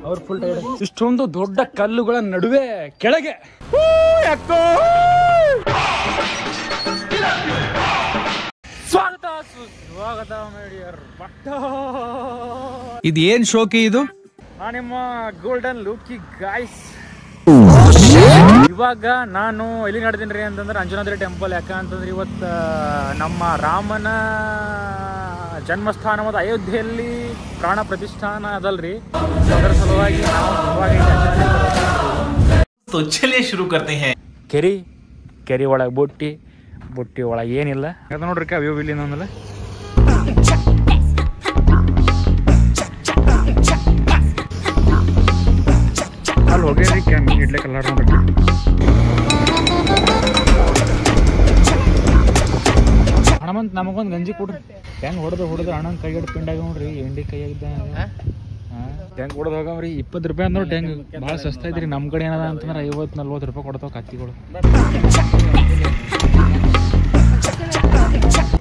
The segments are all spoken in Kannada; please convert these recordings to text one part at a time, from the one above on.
ಅವ್ರು ಫುಲ್ ಟೈರ್ಡ್. ಇಷ್ಟೊಂದು ದೊಡ್ಡ ಕಲ್ಲುಗಳ ನಡುವೆ ಕೆಳಗೆ ಸ್ವಾಗತ ಸುಸ್ವಾಗತ ಮೇಡಿಯರ್ ಬಟ್ಟ. ಇದೇನ್ ಶೋಕಿ ಇದು? ನಿಮ್ಮ ಗೋಲ್ಡನ್ ಲುಕ್ಕಿ ಗಾಯ್ಸ್. ಇವಾಗ ನಾನು ಎಲ್ಲಿ ನಡೆದೀನಿ ರೀ ಅಂತಂದ್ರೆ ಅಂಜನಾದ್ರಿ ಟೆಂಪಲ್. ಯಾಕಂತಂದ್ರೆ ಇವತ್ತು ನಮ್ಮ ರಾಮನ ಜನ್ಮಸ್ಥಾನವಾದ ಅಯೋಧ್ಯೆಯಲ್ಲಿ ಪ್ರಾಣ ಪ್ರತಿಷ್ಠಾನ ಅದಲ್ರಿ. ಅದರ ಸಲುವಾಗಿ ಕೆರಿ ಒಳಗೆ ಬುಟ್ಟಿ ಒಳಗೆ ಏನಿಲ್ಲ. ಅದು ನೋಡ್ರಿ ವ್ಯೂ ಇಲ್ಲಿ ಅಂದಲ್ಲ. ಅಲ್ಲಿ ಹೋಗ್ರಿ ಇಡ್ಲಿಕ್ಕೆ ಎಲ್ಲ ನೋಡ್ರಿ. ಹಣಮಂತ್ ನಮಗೊಂದು ಗಂಜಿ ಕೊಡ್ರಿ. ಹೆಂಗ್ ಹೊಡೆದು ಹಣ್ಣನ್ ಕೈ ಹಿಡಿದು ಪಿಂಡಾಗ ನೋಡ್ರಿ. ಎಂಡಿ ಕೈಯಾಗಿದ್ದ ಟ್ಯಾಂಕ್ ಹೊಡೆದು ಹೋಗವ್ರಿ. 20 ರೂಪಾಯಿ ಅಂದ್ರೆ ಟ್ಯಾಂಕ್ ಭಾಳ ಸಸ್ತ ಐತ್ರಿ. ನಮ್ಮ ಕಡೆ ಏನದ ಅಂತಂದ್ರೆ 50-40 ರೂಪಾಯಿ ಕೊಡ್ತಾವ ಕತ್ತಿಗಳು.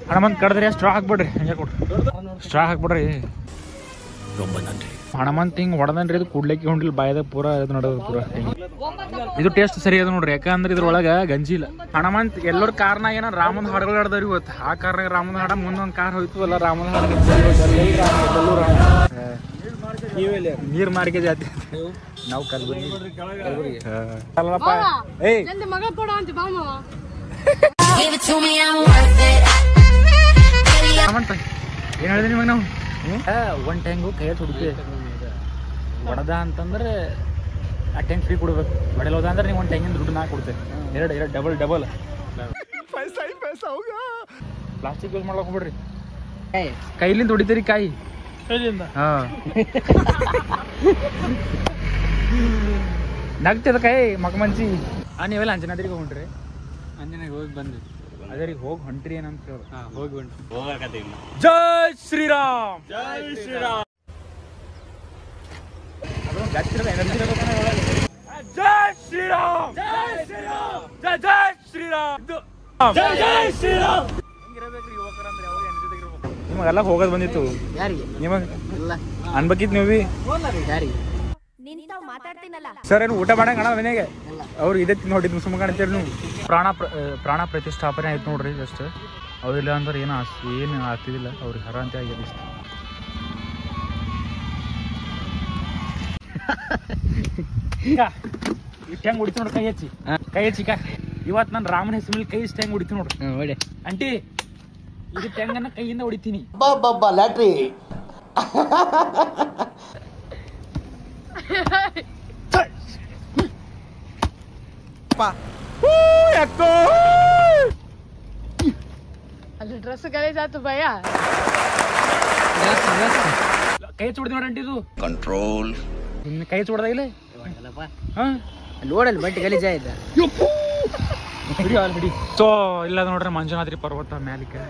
ಹಣಮಂತ್ ಕಡ್ದ್ರಿ ಸ್ಟ್ರಾ ಹಾಕ್ಬಿಡ್ರಿ. ಹಂಗೆ ಕೊಡ್ರಿ ಸ್ಟ್ರಾ ಹಾಕ್ಬಿಡ್ರಿ. ಹಣಮಂತ್ ಹಿಂಗ್ ಹೊಡೆದನ್ರಿ. ಇದು ಕುಡ್ಲಿಕ್ಕೆ ಹೊಂಡಿಲ್ ಬಾಯದಾಗ ಪೂರ ಇದು ನಡೆದ ಪೂರ. ಇದು ಟೇಸ್ಟ್ ಸರಿ ಅದ ನೋಡ್ರಿ. ಯಾಕಂದ್ರೆ ಇದ್ರೊಳಗ ಗಂಜಿ ಇಲ್ಲ. ಹಣಮಂತ್ ಎಲ್ಲರ ಕಾರ್ನಾಗ ಏನ ರಾಮನ ಹಾಡುಗಳು ಆಡ್ದವ್ರಿ ಇವತ್ತು. ಆ ಕಾರ್ನಾಗ ರಾಮನ ಹಾಡ ಮುಂದೊಂದ್ ಕಾರ್ ಹೋಯ್ತು ಅಲ್ಲ ರಾಮನ ಹಾಡ. ನೀರ್ ಮಾರ್ಕೆ ಜಾತಿ ನಾವು ಕಲ್ಬುರ್ಗಿ. ಹಣಮಂತ ಏನ್ ಹೇಳಿದೆ ನಿಮಗೆ ನಾವು ಒಂದ್ ಟ್ಯಾಂಗು ಕೈಯಲ್ಲಿ ಹೊಡಿತೀವಿ. ಹೊಡೆದ ಅಂತಂದ್ರೆ ಆ ಟ್ಯಾಂಕ್ ಫ್ರೀ ಕೊಡ್ಬೇಕು. ಹೊಡೆಲ್ ಹೋದ ಅಂದ್ರೆ ನೀವು ಒಂದು ಟ್ಯಾಂಗಿನ ದುಡ್ಡು ನಾ ಕೊಡ್ತೇವೆ. ಎರಡು ಡಬಲ್ ಪ್ಲಾಸ್ಟಿಕ್ ಯೂಸ್ ಮಾಡ್ಲಕ್ ಹೋಗ್ಬಿಡ್ರಿ. ಕೈಲಿಂದ ಹೊಡಿತೀರಿ. ಕಾಯಿ ಕೈಲಿಂದ ನಗ್ತದ ಕೈ ಮಗಮಂಚಿ. ನೀವೆಲ್ಲ ಅಂಜನಾದ್ರಿಗೆ ಹೋಗ್ರಿ. ಅಂಜನಾದ್ರಿಗೆ ಹೋಗಿ ಬಂದ್ರಿ. ಅದೇ ರೀ ಹೋಗಿ ಹೊಂಟ್ರಿ ಏನಂತ ಹೋಗಿ ಹೊಂಟ್ರಿ. ಜೈ ಶ್ರೀರಾಮ್. ಜೈ ಶ್ರೀರಾಮ್. ಜೈ ಶ್ರೀರಾಮ್. ಜೈ ಶ್ರೀರಾಮ್. ಜೈ ಜೈ ಶ್ರೀರಾಮ್. ಜೈ ಜೈ ಶ್ರೀರಾಮ್. ಹಿಂಗಿರಬೇಕ್ರಿ ಯುವಕರಂದ್ರೆ. ಅವ್ರು ಎನರ್ಜಿದಾಗಿರ್ಬೇಕು. ನಿಮಗೆಲ್ಲ ಹೋಗೋದು ಬಂದಿತ್ತು. ಯಾರಿಗೆ? ನಿಮಗೆ ಅನ್ಬೇಕಿತ್ತು ನೀವು. ಸರ್ ಏನು ಊಟ ಮಾಡಂಗ ಅಣ್ಣ ಮನೆಗೆ ಅವ್ರು ಇದೇ ನೋಡಿದ್ ಸುಮ್ಮ ಕಾಣ್ತೀರಿ ನೀವು. ಪ್ರಾಣ ಪ್ರತಿಷ್ಠಾಪನೆ ಆಯ್ತು ನೋಡ್ರಿ. ಜಸ್ಟ್ ಅವ್ರಿಲ್ಲ ಅಂದ್ರೆ ಏನು ಆಗ್ತಿದಿಲ್ಲ. ಅವ್ರಿಗೆ ಹರ ಅಂತ ಆಗಿದೆ. ಇಷ್ಟು ಹೆಂಗ್ ಹೊಡಿತು ನೋಡ್ರಿ. ಕೈ ಹಚ್ಚಿ ಇವತ್ತು ನಾನು ರಾಮನ ಹೆಸರಲ್ಲಿ ಕೈ ಇಷ್ಟು ಹೆಂಗ್ ಹೊಡಿತು ನೋಡ್ರಿ. ಅಂಟಿ ಇದು ಹೆಂಗನ್ನ ಕೈಯಿಂದ ಹೊಡಿತೀನಿ. ಲ್ಯಾಟ್ರಿ ड्रेस करे जा तू भैया ಕೈ ಚೂಡ್ದಿ ನೋಡಂಟಿ. ಇದು ಕಂಟ್ರೋಲ್ ಕೈ ಚೂಡ್ದಾಗಿಲ್ಲ ನೋಡಲ್ ಬಟ್ ಗಲೀಜ ಇದ್ದ. ಸೊ ಇಲ್ಲ ನೋಡ್ರಿ ಮಂಜುನಾದ್ರಿ ಪರ್ವತ ಮ್ಯಾಲಿಕ್ಕೆ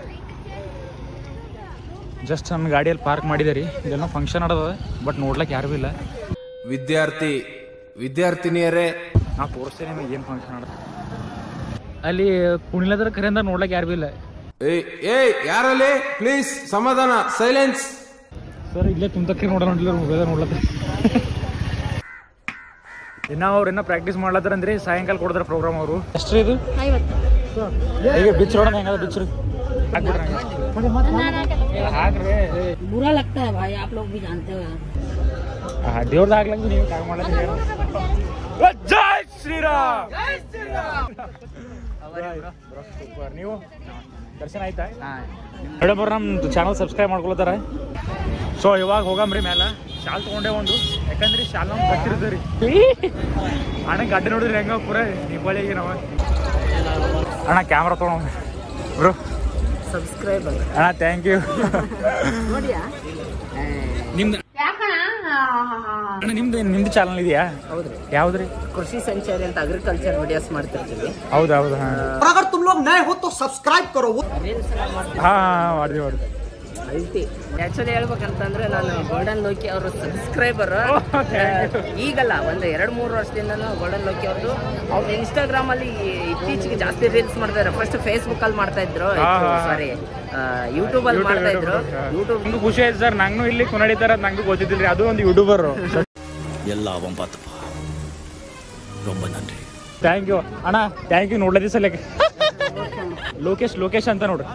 ಜಸ್ಟ್ ನಮ್ಮ ಗಾಡಿಯಲ್ಲಿ ಪಾರ್ಕ್ ಮಾಡಿದೆ. ಇದೆಲ್ಲ ಫಂಕ್ಷನ್ ನಡೆದ ಬಟ್ ನೋಡ್ಲಕ್ಕೆ ಯಾರು ಇಲ್ಲ. ವಿದ್ಯಾರ್ಥಿನಿಯರೇ ನಾ ತೋರಿಸ್ತೇನೆ ನಿಮಗೆ ಏನು ಫಂಕ್ಷನ್ ನಡೆದ. ಅಲ್ಲಿ ಕುಣಿಲದ್ರ ಕರೆಯಿಂದ ನೋಡ್ಲಕ್ಕೆ ಯಾರು ಇಲ್ಲ. ಯಾರಲ್ಲಿ ಪ್ಲೀಸ್ ಸಮಾಧಾನ, ಸೈಲೆನ್ಸ್. ಸರ್ ಇಲ್ಲೇ ತುಂತಕ್ಕೆ ನೋಡ್ಲತ್ತ. ಇನ್ನ ಅವ್ರು ಪ್ರಾಕ್ಟೀಸ್ ಮಾಡ್ಲತ್ತಾರ ಅಂದ್ರೆ ಸಾಯಂಕಾಲ ಕೊಡ್ತಾರ ಪ್ರೋಗ್ರಾಮ್ ಅವರು. ಎಷ್ಟು ಇದು ಈಗ ಬಿಚ್ಚ ನೋಡೋಣ ಹೆಂಗದ ಬಿಚ್ಚರು ಹಾಕ್ರಿ. बुरा लगता है भाई, आप लोग भी जानते हो. ದೇವ್ರದ್ದು ಆಗ್ಲಂಗ ನೀವು ಕಾಗ ಮಾಡ್ಲತ್ತೀರಿ. ಜೈ ಶ್ರೀರಾಮ್. ಜೈ ಶ್ರೀರಾಮ್. ಸೂಪರ್. ನೀವು ದರ್ಶನ ಆಯ್ತಾ? ಮೇಡಮ್ ಅವ್ರು ನಮ್ಮ ಚಾನಲ್ ಸಬ್ಸ್ಕ್ರೈಬ್ ಮಾಡ್ಕೊಳ್ತಾರ. ಸೊ ಇವಾಗ ಹೋಗಮ್ರಿ ಮೇಲೆ. ಶಾಲ್ ತೊಗೊಂಡೆ ಒಂದು. ಯಾಕಂದ್ರೆ ಶಾಲ್ ನಮ್ಗೆ ಗೊತ್ತಿರುತ್ತೆ ರೀ. ಅಣ್ಣ ಗಡ್ಡೆ ನೋಡಿದ್ರಿ ಹೆಂಗ ಪೂರ ದೀಪಾವಳಿಗೆ ನಾವ. ಅಣ್ಣ ಕ್ಯಾಮ್ರಾ ತೊಗೊಂಡು ಬ್ರೋ ಸಬ್ಸ್ಕ್ರೈಬ್ ಅಣ್ಣ ಥ್ಯಾಂಕ್ ಯು. ನಿಮ್ದು ನಿಮ್ದು ಚಾನಲ್ ಇದೆಯಾ? ಹೌದ್ರಿ. ಯಾವ್ದ್ರಿ? ಕೃಷಿ ಸಂಚಾರಿ ಅಂತ ಅಗ್ರಿಕಲ್ಚರ್ ವಿಡಿಯೋಸ್ ಮಾಡ್ತಿರ್ತೀವಿ. ಹೌದೌದು. अगर तुम लोग नए हो तो सब्सक्राइब करो. ಹಾ ಮಾಡಿದ್ವಿ. ಅಲ್ಟಿ ಆಕ್ಚುಲಿ ಹೇಳ್ಬೇಕಂತಂದ್ರೆ ನಾನು ಗೋಲ್ಡನ್ ಲೋಕಿ ಅವರು ಸಬ್ಸ್ಕ್ರೈಬರ್ ಈಗಲ್ಲ ಒಂದು 2-3 ವರ್ಷದಿಂದನೂ ಗೋಲ್ಡನ್ ಲೋಕಿ ಅವ್ರದ್ದು ಅವ್ರು ಇನ್ಸ್ಟಾಗ್ರಾಮ್ ಅಲ್ಲಿ ಇತ್ತೀಚೆಗೆ ಜಾಸ್ತಿ ರೀಲ್ಸ್ ಮಾಡ್ತಾರೆ. ಫಸ್ಟ್ ಫೇಸ್ಬುಕ್ ಅಲ್ಲಿ ಮಾಡ್ತಾ ಇದ್ರು, ಸಾರಿ ಯೂಟ್ಯೂಬ್ ಅಲ್ಲಿ ಮಾಡ್ತಾ ಇದ್ರು. ಯೂಟ್ಯೂಬ್ ಖುಷಿ ಆಯ್ತು ಸರ್, ನಂಗೂ ಇಲ್ಲಿ ಕುನಡಿತಾರ ನಂಗೂ ಗೊತ್ತಿದ್ದಿಲ್ರಿ, ಅದು ಒಂದು ಯೂಟ್ಯೂಬರ್. ಎಲ್ಲ ಒಂಬತ್ತು ரொம்ப நன்றி. ಥ್ಯಾಂಕ್ ಯು ಅಣ್ಣ, ಥ್ಯಾಂಕ್ ಯು. ನೋಡ್ಲದಿ ಸಲಕ್ಕೆ ಲೋಕೇಶ್ ಅಂತ ನೋಡ್ರಿ,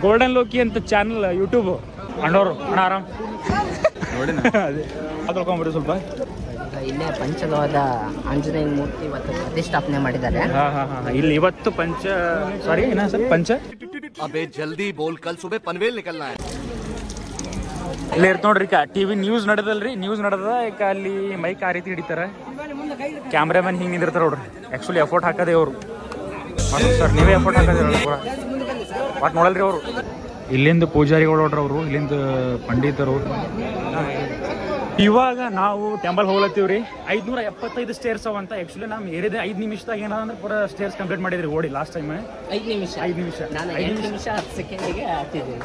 ಗೋಲ್ಡನ್ ಲೋಕಿ ಅಂತ ಚಾನಲ್ ಯೂಟ್ಯೂಬ್ ಅಣ್ಣವ್ರು. ಅಣ್ಣ ಆರಾಮ್ ಅದೇ ತೊಳ್ಕೊಂಬಿಡ್ರಿ ಸ್ವಲ್ಪ. ಇಲ್ಲೇ ಪಂಚಲೋಹದ ಆಂಜನೇಯ ಮೂರ್ತಿ ಇವತ್ತು ಪ್ರತಿಷ್ಠಾಪನೆ ಮಾಡಿದ್ದಾರೆ. ಇಲ್ಲಿ ಇವತ್ತು ಸಾರಿ ಏನ ಸರ್ ಪಂಚ ಅಬೇ ಜಲ್ದಿ ಬೋಲ್, ಕಲ್ ಸುಬೆ ಪನ್ವೇಲ್ ನಿಕಲ್ನಾ ಹೈ. ಇಲ್ಲಿ ಇರ್ತ ನೋಡ್ರಿ ಟಿವಿ ನ್ಯೂಸ್ ನಡೆದಲ್ರಿ, ನ್ಯೂಸ್ ನಡೆದ ಈಗ ಅಲ್ಲಿ ಮೈಕ್ ಆ ರೀತಿ ಹಿಡಿತಾರೆ, ಕ್ಯಾಮ್ರಾಮನ್ ಹಿಂಗೆ ನಿಂದಿರ್ತಾರೆ ನೋಡ್ರಿ. ಆ್ಯಕ್ಚುಲಿ ಎಫೋರ್ಟ್ ಹಾಕದೆ ಅವರು ಸರ್, ನೀವೇ ಎಫೋರ್ಟ್ ಹಾಕದೆ ಒಟ್ಟು ನೋಡಲ್ರಿ ಅವರು. ಇಲ್ಲಿಂದ ಪೂಜಾರಿಗಳು ನೋಡ್ರಿ ಅವರು, ಇಲ್ಲಿಂದ ಪಂಡಿತರು. ಇವಾಗ ನಾವು ಟೆಂಪಲ್ ಹೋಗ್ಲತ್ತೀವ್ರಿ. 575 ಸ್ಟೇರ್ಸ್ ಅವಂತ. ಆ್ಯಕ್ಚುಲಿ ನಾವು ಏರಿದೆ 5 ನಿಮಿಷದಾಗ ಏನಂದ್ರೆ ಪೂರ ಸ್ಟೇರ್ಸ್ ಕಂಪ್ಲೀಟ್ ಮಾಡಿದ್ರಿ ಓಡಿ ಲಾಸ್ಟ್ ಟೈಮ್. 5 ನಿಮಿಷ 5 ನಿಮಿಷ 10 ಸೆಕೆಂಡಿಗೆ ಹತ್ತಿದ್ದೀನಿ.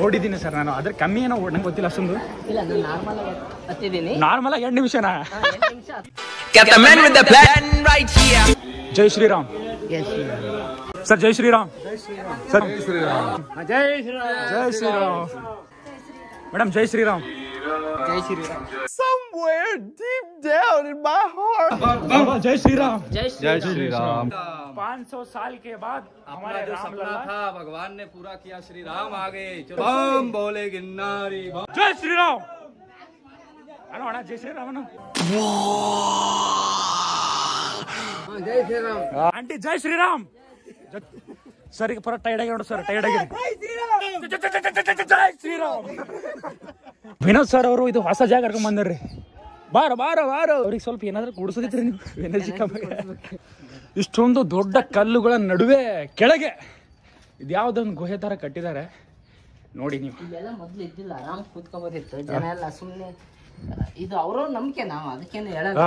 ಓಡಿದ್ದೀನಿ ಸರ್ ನಾನು, ಅದ್ರ ಕಮ್ಮಿ ಏನೋ ನಂಗೆ ಗೊತ್ತಿಲ್ಲ ಅಷ್ಟೊಂದು. ಇಲ್ಲ, ನಾನು ನಾರ್ಮಲ್ ಹತ್ತಿದ್ದೀನಿ. ನಾರ್ಮಲ್ ಆಗಿ 2 ನಿಮಿಷನಾ? 8 ನಿಮಿಷ. ಜೈ Shriram sir, Jai Shriram sir, Jai Shriram madam, Jai Shriram. Somewhere deep down in my heart. जय श्री राम. जय श्री राम. 500 साल के बाद हमारे जो राम सपना लल्ला था भगवान ने पूरा किया, श्री राम आ गए. चलो बम बोले गिन्नारी. जय श्री राम. अनो अಣ್ಣ जय श्री राम. जय श्री राम. आंटी जय श्री राम. सर ಈಗ ಪರ ಟೈರ್ಡ್ ಆಗಿ ನೋಡಿ ಸರ್, ಟೈರ್ಡ್ ಆಗಿ. ಜೈ ಶ್ರೀ ರಾಮ್. ವಿನೋದ್ ಸರ್ ಅವರು ಇದು ಹೊಸ ಜಾಗ ಕರ್ಕೊಂಡ್ ಬಂದ್ರಿ. ಬಾರ ಅವ್ರಿಗೆ ಸ್ವಲ್ಪ ಏನಾದ್ರೂ ಕೂಡಿಸೋದಿತ್ರಿ ನೀವು, ಎನರ್ಜಿ ಕಮ್ಮಿ. ಇಷ್ಟೊಂದು ದೊಡ್ಡ ಕಲ್ಲುಗಳ ನಡುವೆ ಕೆಳಗೆ ಇದ್ಯಾವ್ದೊಂದು ಗುಹೆ ತರ ಕಟ್ಟಿದ್ದಾರೆ ನೋಡಿ ನೀವು. ಇಲ್ಲೆಲ್ಲ ಮೊದ್ಲು ಇದ್ದಿಲ್ಲ, ಆರಾಮ್ ಕೂತ್ಕೋಬೋದಿತ್ತು. ಜನ ಎಲ್ಲ ಸುಮ್ಮನೆ ಇದು ಅವ್ರ ನಂಬಿಕೆ, ನಾವು ಅದಕ್ಕೇನು ಹೇಳಲ್ಲ.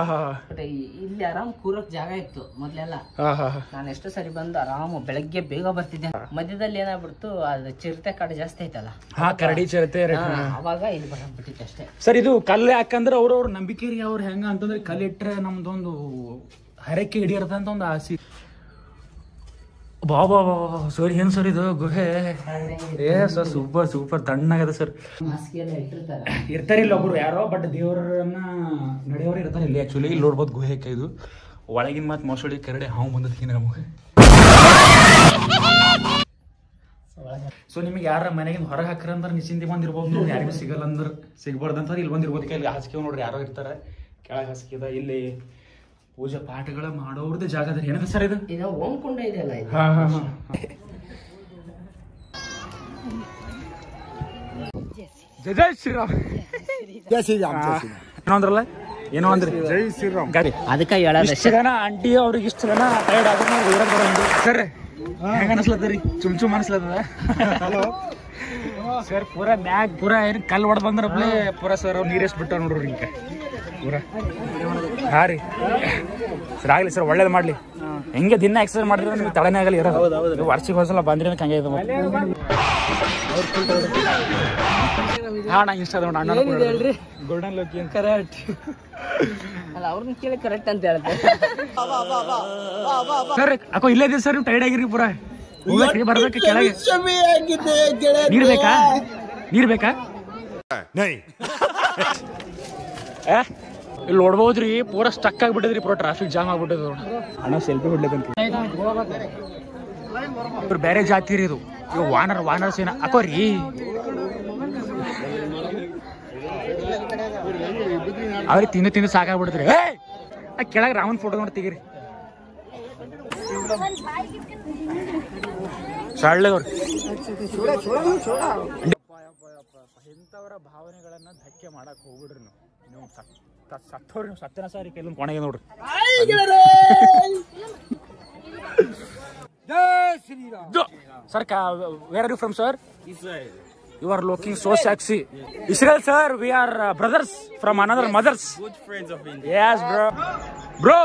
ಬಟ್ ಇಲ್ಲಿ ಆರಾಮ್ ಕೂರಕ್ ಜಾಗ ಇತ್ತು ಮೊದ್ಲೆಲ್ಲ. ನಾನು ಎಷ್ಟು ಸರಿ ಬಂದು ಆರಾಮ್ ಬೆಳಗ್ಗೆ ಬೇಗ ಬರ್ತಿದ್ದೆ. ಮಧ್ಯದಲ್ಲಿ ಏನಾಗ್ಬಿಡ್ತು, ಅದು ಚಿರತೆ ಕಾಡು ಜಾಸ್ತಿ ಐತಲ್ಲ, ಕರಡಿ ಚಿರತೆ, ಅವಾಗ ಇಲ್ಲಿ ಬರಬಿಟ್ಟಿತ್ತು ಅಷ್ಟೇ. ಸರ್ ಇದು ಕಲ್ಲು ಯಾಕಂದ್ರೆ ಅವ್ರವ್ರ ನಂಬಿಕೆ ರೀ. ಅವ್ರು ಹೆಂಗ ಅಂತಂದ್ರೆ ಕಲ್ಲಿಟ್ರೆ ನಮ್ದೊಂದು ಹರಕೆ ಹಿಡಿಯರ್ತಂತ ಒಂದು ಆಸೆ. ಬಾಬಾ ಸರ್, ಏನ್ ಸರ್ ಇದು ಗುಹೆ? ಸರ್ ಸೂಪರ್ ತಣ್ಣಾಗದ ಸರ್. ಇರ್ತಾರೆ ಇಲ್ಲ ಒಬ್ರು ಯಾರೋ, ಬಟ್ ದೇವರನ್ನ ನಡೆಯೋರು ಇರ್ತಾರೆ ಇಲ್ಲಿ. ಆಕ್ಚುಲಿ ಇಲ್ಲಿ ನೋಡ್ಬೋದು ಗುಹೆ ಇದು ಒಳಗಿನ ಮಾತು ಮೊಸಳಿ ಕರಡೆ ಹಾವು ಬಂದದಕ್ಕೆ ನಮಗೆ. ಸೊ ನಿಮಗೆ ಯಾರ ಮನೆಗಿಂದ ಹೊರಗೆ ಹಾಕ್ರ ಅಂದ್ರೆ ನಿಶ್ಚಿಂತೆ ಬಂದಿರ್ಬೋದು ನೋಡಿ, ಯಾರಿಗೂ ಸಿಗಲ್ಲ ಅಂದ್ರೆ ಸಿಗ್ಬಾರ್ದಂತ ಇಲ್ಲಿ ಬಂದಿರ್ಬೋದು. ಇಲ್ಲಿ ಹಾಸಿಗೆ ನೋಡ್ರಿ ಯಾರೋ ಇರ್ತಾರೆ, ಕೆಳಗೆ ಹಾಸಿಗೆದ. ಇಲ್ಲಿ ಪೂಜಾ ಪಾಠಗಳ ಮಾಡೋರ್ದೇ ಜಾಗ ಅದ. ಏನದ ಸರ್ ಇದು? ಇದು ಓಂ ಕುಂಡ ಇದೆಯಲ್ಲ ಇದು. ಜೈ ಶ್ರೀರಾಮ್. ಏನೋ ಅಂದ್ರಲ್ಲ, ಏನೋ ಅಂದ್ರಿ? ಜೈ ಶ್ರೀರಾಮ್ ಗಾಡಿ. ಅದಕ್ಕೆ ಹೇಳೋದು ಇಷ್ಟು ಜನ ಆಂಟಿ ಅವ್ರಿಗೆ ಇಷ್ಟು ಜನ ಟೈರ್ಡ್ ಆದ್ರೆ ಸರ್ ಹೆಂಗ ಅನ್ಸ್ಲತ್ತರಿ? ಚುಮ್ ಅನ್ಸ್ಲತ್ತದ ಸರ್. ಪೂರಾ ಮ್ಯಾಗ್ ಪೂರಾ ಏನು ಕಲ್ಲು ಹೊಡೆದ್ ಬಂದ್ರಪ್ಲೆ ಪೂರಾ ಸರ್ ಅವ್ರು ನೀರು ಎಷ್ಟು ಬಿಟ್ಟಾರ ನೋಡ್ರಿ ಈಗ ಪೂರಾ. ಹಾ ರೀ ಸರ್, ಆಗ್ಲಿ ಸರ್, ಒಳ್ಳೇದು ಮಾಡ್ಲಿ. ಹೆಂಗೆ ದಿನ ಎಕ್ಸರ್ಸೈಸ್ ಮಾಡಿದ್ರೆ ನಿಮ್ಗೆ ತಳನೇ ಆಗಲ್ಲ ಇರೋದು. ವರ್ಷಕ್ಕೆ ಒಂದ್ಸಲ ಬಂದ್ರಿ ಅಂತ ಹಂಗೆ ಇದೆ. ಹಾ, ನಾ ಇನ್ಸ್ಟಾದ ಹೇಳ್ರಿ ಗೋಲ್ಡನ್ ಲೋಕಿ ಅಂತ. ಕರೆಕ್ಟ್ ಅಲ್ಲ, ಅವ್ರನ್ನ ಕೇಳಿ ಕರೆಕ್ಟ್ ಅಂತ ಹೇಳ್ತಾರೆ ಸರ್. ಅಕ್ಕೋ ಇಲ್ಲೇ ಇದೆ ಸರ್, ನೀವು ಟೈರ್ಡ್ ಆಗಿರಿ ಪೂರಾ. ಹೋಗ್ಬೇಕ್ರಿ, ಬರ್ಬೇಕು ಕೆಳಗೆ. ನೀರ್ ಬೇಕಾ? ಇಲ್ಲಿ ನೋಡ್ಬೋದ್ರಿ ಪೂರಾ ಸ್ಟಕ್ ಆಗ್ಬಿಟ್ಟಿದ್ರಿ, ಪೂರಾ ಟ್ರಾಫಿಕ್ ಜಾಮ್ ಆಗ್ಬಿಟ್ಟದ. ಅಣ್ಣ ಸೆಲ್ಫಿ ಹೊಡ್ಲೇಕಂತ ಇವ್ರು ಬೇರೆ ಜಾತಿ ರೀ ಇದು. ಇವ್ ವಾನರ್ ಸೇನ ಅಕೋರಿ. ಅವ್ರಿಗೆ ತಿಂದು ಸಾಕಾಗ್ಬಿಡ್ತ್ರಿ. ಕೆಳಗೆ ರಾಮನ್ ಫೋಟೋ ನೋಡಿ ತೆಗೀರಿ. ಇಂಥವರ ಭಾವನೆಗಳನ್ನ ಧಕ್ಕೆ ಮಾಡಕ್ ಹೋಗ್ಬಿಡ್ರಿ ನೀವು. ಸತ್ತವ್ರಿ ನೀವು, ಸತ್ತನ ಸಾರಿ ಕೆಲವೊಂದು ಕೊನೆಗೆ ನೋಡ್ರಿ. Sir, where are you from sir? You are looking so sexy. Israel sir, we are brothers from another mothers. Good friends of India. Yes bro.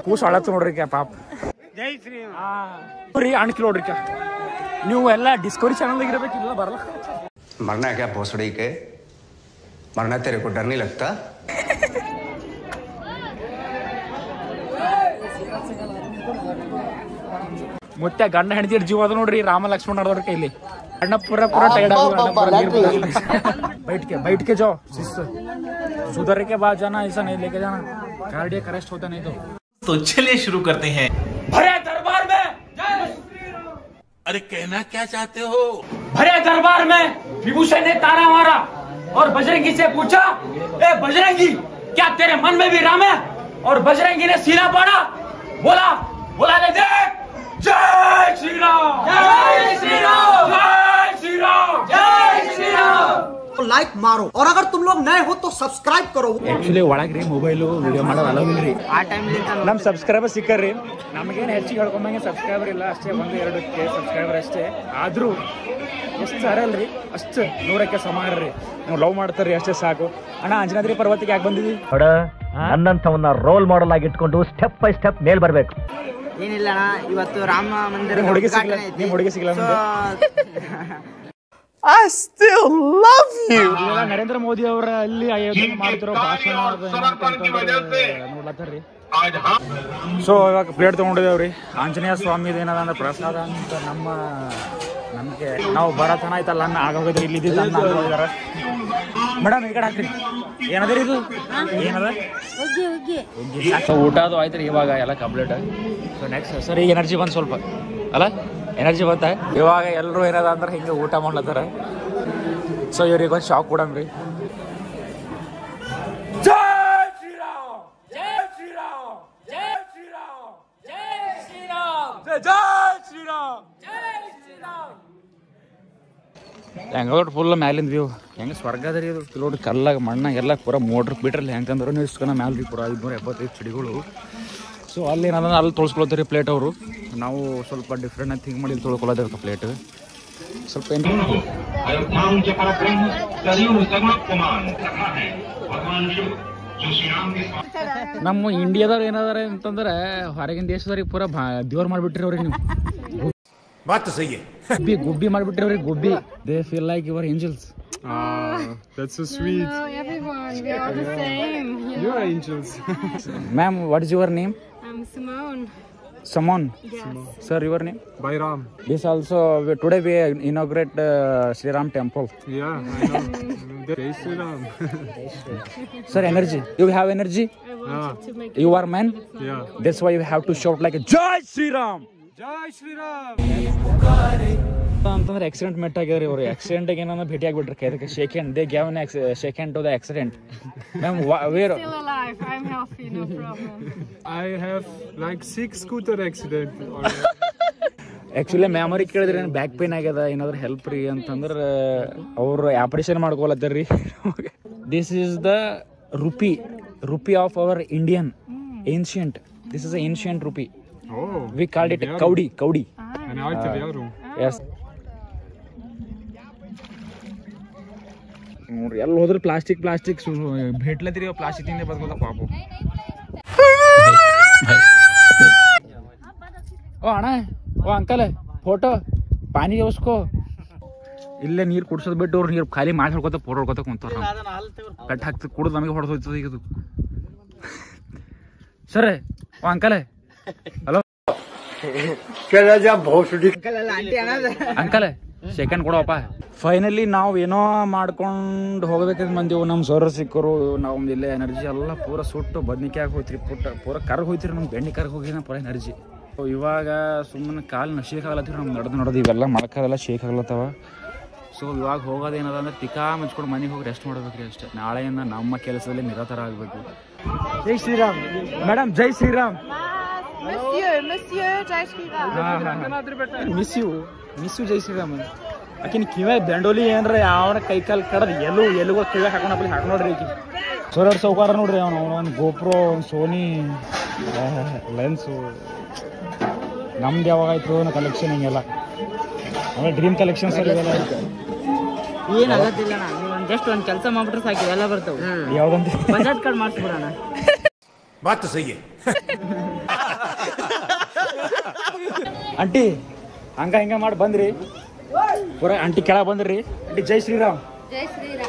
ಕೂಸು ಅಳತ್ತು ನೋಡ್ರಿ ಪಾಪ. ರೀ ಅಣ್ಕಿ ನೋಡ್ರಿ ನೀವು ಎಲ್ಲ ಡಿಸ್ಕವರಿ ಚಾನಲ್ ಇರಬೇಕಿಲ್ಲ ಬರಲ್ಲ. मरना है क्या भोसड़ी के? मरना तेरे को डर नहीं लगता? ಮತ್ತೆ ಗಂಡ ಹೆಂಡತಿ ಜೀವ ಅದ ನೋಡ್ರಿ ರಾಮ ಲಕ್ಷ್ಮಣ ನೋಡ್ರಿ ಕೈಲಿ ಅಣ್ಣ ಪೂರ ಟೈರ್ಡ್ बैठ के जाओ सुधर के बाद जाना, ऐसा नहीं लेके जाना, कार्डियक अरेस्ट होता नहीं तो चलिए शुरू करते हैं। भरे दरबार में अरे कहना क्या चाहते हो? भरे दरबार में विभूषण ने तारा मारा और बजरंगी से पूछा, ए बजरंगी क्या तेरे मन में भी राम है? और बजरंगी ने सीना पाड़ा, बोला ने देख, जय श्री राम, जय श्री राम, जय श्री राम, जय श्री राम. लाइक मारो और अगर तुम लोग नए हो तो सब्सक्राइब करो. एक्चुअली ಒಳಗ್ರಿ ಮೊಬೈಲ್ ವಿಡಿಯೋ ಮಾಡೋದು ಅಲೋ ಇಲ್ರಿ. ಆ ಟೈಮ್ ನಮ್ಮ ಸಬ್ಸ್ಕ್ರೈಬರ್ ಸಿಕ್ಕರ್ರಿ, ನಮಗೇನು ಹೆಚ್ಚಿಗೆ ಹೇಳ್ಕೊಂಬಂಗೆ ಸಬ್ಸ್ಕ್ರೈಬರ್ ಇಲ್ಲ, ಅಷ್ಟೇ 1-2 ಸಬ್ಸ್ಕ್ರೈಬರ್ ಅಷ್ಟೇ. ಆದ್ರೂ ಎಷ್ಟು ಅರಲ್ರಿ ಅಷ್ಟು 100ಕ್ಕೆ ಸಮಾನ ರೀ. ನಾವು ಲವ್ ಮಾಡ್ತಾರ್ರಿ ಅಷ್ಟೇ ಸಾಕು. ಅಣ್ಣ ಅಂಜನಾದ್ರಿ ಪರ್ವತಕ್ಕೆ ಯಾಕೆ ಬಂದಿದ್ವಿ? ನನ್ನಂತವನ್ನ ರೋಲ್ ಮಾಡೆಲ್ ಆಗಿ ಇಟ್ಕೊಂಡು ಸ್ಟೆಪ್ ಬೈ ಸ್ಟೆಪ್ ಮೇಲ್ ಬರ್ಬೇಕು. ಏನಿಲ್ಲ ಅಣ್ಣ, ಇವತ್ತು ರಾಮ ಮಂದಿರ ಹುಡುಗಿ ಸಿಗಲ್ಲ I still love you. Narendra Modi ಅವರ ಅಲ್ಲಿ ಅಯೋಧ್ಯೆ ಮಾಡ್ತಿರೋ ಭಾಷಣ ನೋಡ್ಲತ್ತಾರ್ರಿ. ಸೊ ಇವಾಗ ಪ್ಲೇಟ್ ತಗೊಂಡಿದ್ದೇವ್ರಿ. ಆಂಜನೇಯ ಸ್ವಾಮಿ ಏನದ ಅಂದ್ರೆ ಪ್ರಸಾದ ಅಂತ ನಮ್ಗೆ ನಾವು ಬರತನ ಆಯ್ತಲ್ಲ ಅನ್ನ ಆಗೋಗಿದ್ರೆ ಇಲ್ಲಿ ಅನ್ನ ನೋಡಿದಾರ. ಮೇಡಮ್ ಈ ಕಡೆ ಹಾಕ್ರಿ. ಏನದ್ರಿ ಇದು? ಏನದ ಊಟ ಅದು ಆಯ್ತ್ರಿ. ಇವಾಗ ಎಲ್ಲ ಕಂಪ್ಲೀಟ್. ಸೊ ನೆಕ್ಸ್ಟ್ ಸರ್ ಈಗ ಎನರ್ಜಿ ಬಂದು ಸ್ವಲ್ಪ ಅಲ್ಲ ಎನರ್ಜಿ ಬಂತ. ಇವಾಗ ಎಲ್ಲರೂ ಏನದ ಅಂದ್ರೆ ಹಿಂಗೆ ಊಟ ಮಾಡ್ಲತ್ತಾರ. ಸೊ ಇವ್ರಿಗೆ ಒಂದು ಶಾಕ್ ಕೊಡಮ್ರಿ. ಹೆಂಗ ಫುಲ್ ಮ್ಯಾಲಿಂದ ವ್ಯೂ ಹೆಂಗೆ ಸ್ವರ್ಗ ಅದ ರೀ ಇದು. ಕಿಲೋಡ್ ಕಲ್ಲಾಗ ಮಣ್ಣಾಗೆಲ್ಲ ಪೂರ ಮೋಟ್ರ್ ಬಿಟ್ರಲ್ಲಿ ಹೆಂಗಂದ್ರೆ ನೀವು ಇಸ್ಕೊನ ಮ್ಯಾಲ ರೀ ಪೂರ 575 ಚಿಡಿಗಳು. ಸೊ ಅಲ್ಲಿ ಏನಂದ್ರೆ ಅಲ್ಲಿ ತೊಳ್ಸ್ಕೊಳತ್ತೀರಿ ಪ್ಲೇಟ್ ಅವರು. ನಾವು ಸ್ವಲ್ಪ ಡಿಫ್ರೆಂಟ್ ಆಗಿ ಥಿಂಕ್ ಮಾಡಿ ಇಲ್ಲಿ ತೊಳ್ಕೊಳತ್ತಿರ್ತ ಪ್ಲೇಟ್ ಸ್ವಲ್ಪ ನಮ್ಮ ಇಂಡಿಯಾದವ್ರು ಏನಾದಾರ ಅಂತಂದ್ರೆ ಹೊರಗಿನ ದೇಶದವ್ರಿಗೆ ಪೂರ ದೇವ್ರ ಮಾಡ್ಬಿಟ್ರಿ ಅವ್ರಿಗೆ. ನೀವು ಗುಬ್ಬಿ ಮಾಡ್ಬಿಟ್ರಿ ಗುಬ್ಬಿ. They feel like your angels. That's so sweet. No, everyone, we are the same. You are angels. Ma'am, what is your name? I'm Simone. Simone. Yes. Sir, your name? Bayram. This also today we inaugurate Sri Ram temple. Yeah, I know. Jai Shri Ram. Sir, energy. You have energy? I wanted to make You are man? Yeah. That's why you have to shout like a Jai Shri Ram. Jai Shri Ram. ಅಂತಂದ್ರೆ ಆಕ್ಸಿಡೆಂಟ್ ಮೆಟ್ ಆಗ್ಯಾರ ಇವರು. ಆಕ್ಸಿಡೆಂಟ್ ಏನಂದ್ರೆ ಭೇಟಿ ಆಗ್ಬಿಟ್ರಿ ಕೈದಕ್ಕೆ shake hand. They gave shake hand to the accident. Ma'am we're still alive. I'm healthy, no problem. I have like 6 scooter accident. Actually ma'am ಅವ್ರಿಗೆ ಕೇಳಿದ್ರೆ ಏನು ಬ್ಯಾಕ್ ಪೇನ್ ಆಗ್ಯದ ಏನಾದ್ರು ಹೆಲ್ಪ್ ರೀ ಅಂತಂದ್ರೆ ಅವ್ರು ಆಪರೇಷನ್ ಮಾಡ್ಕೊಳತ್ತಾರ ರೀ. This is the rupee of our Indian ancient. This is ancient rupee. Oh. We called it Kaudi. Eine alte Währung. Yes. ನೋಡ್ರಿ ಎಲ್ಲಿ ಹೋದ್ರೆ ಪ್ಲಾಸ್ಟಿಕ್ ಭೇಟ್ಲತ್ತೀರಿ ಪ್ಲಾಸ್ಟಿಕ್ ತಿಂದೆ ಬದ್ಕೋದ ಪಾಪ. ಓ ಅಣ್ಣ, ಓ ಅಂಕಲ್, ಫೋಟೋ ಪಾನಿ ಉಸ್ಕೋ. ಇಲ್ಲೇ ನೀರು ಕುಡ್ಸೋದು ಬಿಟ್ಟು ಅವ್ರು ನೀರು ಖಾಲಿ ಮಾಡಿ ಹೊಡ್ಕೋತ ಫೋಟೋ ಹೊಡ್ಕೋತ ಕುಂತಾರ. ಕಟ್ ಹಾಕ್ತಿ ಕುಡ್ದು ನಮಗೆ ಹೊಡೆದೋಯ್ತದ ಈಗ ಅದು. ಸರ್ ಓ ಅಂಕಲ್, ಹಲೋ ಅಂಕಲ್ ಸೆಕೆಂಡ್ ಕೊಡೋಪ್ಪ. ಫೈನಲಿ ನಾವು ಏನೋ ಮಾಡ್ಕೊಂಡು ಹೋಗ್ಬೇಕಂತ ಬಂದೆವು. ನಮ್ಮ ಸರ್ ಸಿಕ್ಕರು. ನಾವು ಇಲ್ಲೇ ಎನರ್ಜಿ ಎಲ್ಲ ಪೂರ ಸುಟ್ಟು ಬದ್ನಿಕಾಯಿ ಹೋಯ್ತ್ರಿ. ಪೂರ ಕರ್ಗ ಹೋಯ್ತಿರಿ. ನಮ್ಗೆ ಬೆಣ್ಣೆ ಕರ್ಗ ಹೋಗಿನ ಪೂರ ಎನರ್ಜಿ. ಇವಾಗ ಸುಮ್ಮನೆ ಕಾಲು ಶೇಕ್ ಆಗ್ಲತ್ತೀರಿ. ನಮ್ಗೆ ನಡೆದು ಇವೆಲ್ಲ ಮೊಳಕಾದೆಲ್ಲ ಶೇಕ್ ಆಗ್ಲತ್ತವ. ಸೊ ಇವಾಗ ಹೋಗೋದೇನದ ಅಂದ್ರೆ ತಿಕಾ ಮುಚ್ಕೊಂಡು ಮನೆಗೆ ಹೋಗಿ ರೆಸ್ಟ್ ಮಾಡ್ಬೇಕ್ರಿ ಅಷ್ಟೇ. ನಾಳೆಯಿಂದ ನಮ್ಮ ಕೆಲಸದಲ್ಲಿ ನಿರತರ ಆಗಬೇಕು. Jai Shriram madam, Jai Shriram. Monsieur, Jai Shri Ram. Miss you Jai Shriram. ಆಕಿನ ಕಿವೆ ಬೆಂಡೋಲಿ ಏನ್ರ ಯಾವ ಕೈ ಕಾಲು ಕಡದ್ ಎಲ್ಲಿಗೋ ಕಿವೆ ಹಾಕೊಂಡ್ ನೋಡ್ರಿ. ಈಕಿ ಸೋರಡ್ ಸೌಕಾರ ನೋಡ್ರಿ. ಒಂದು ಗೋಪ್ರೋ, ಒಂದು ಸೋನಿ ಲೆನ್ಸು. ನಮ್ದು ಯಾವಾಗ ಆಯ್ತು ಕಲೆಕ್ಷನ್ ಹಿಂಗೆಲ್ಲ ಆಮೇಲೆ ಡ್ರೀಮ್ ಕಲೆಕ್ಷನ್ ಸರ್ ಇವೆಲ್ಲ ಏನಾಗತ್ತಿಲ್ಲ. ನೀವು ಜಸ್ಟ್ ಒಂದು ಕೆಲಸ ಮಾಡ್ಬಿಟ್ರೆ ಸಾಕು, ಎಲ್ಲ ಬರ್ತಾವೆ. ಯಾವ್ದಂತ ಬಜಾಜ್ ಕಾರ್ಡ್ ಮಾಡಿಸ್ಬಿಡೋಣ. बात तो सही है. ಆಂಟಿ ಹಂಗ ಹಿಂಗ ಮಾಡಿ ಬಂದ್ರಿ ಪೂರ ಆಂಟಿ ಕೆಳಗೆ ಬಂದ್ರಿ ಆಂಟಿ ಜೈ ಶ್ರೀರಾಮ್. ಜೈ ಶ್ರೀರಾಮ್.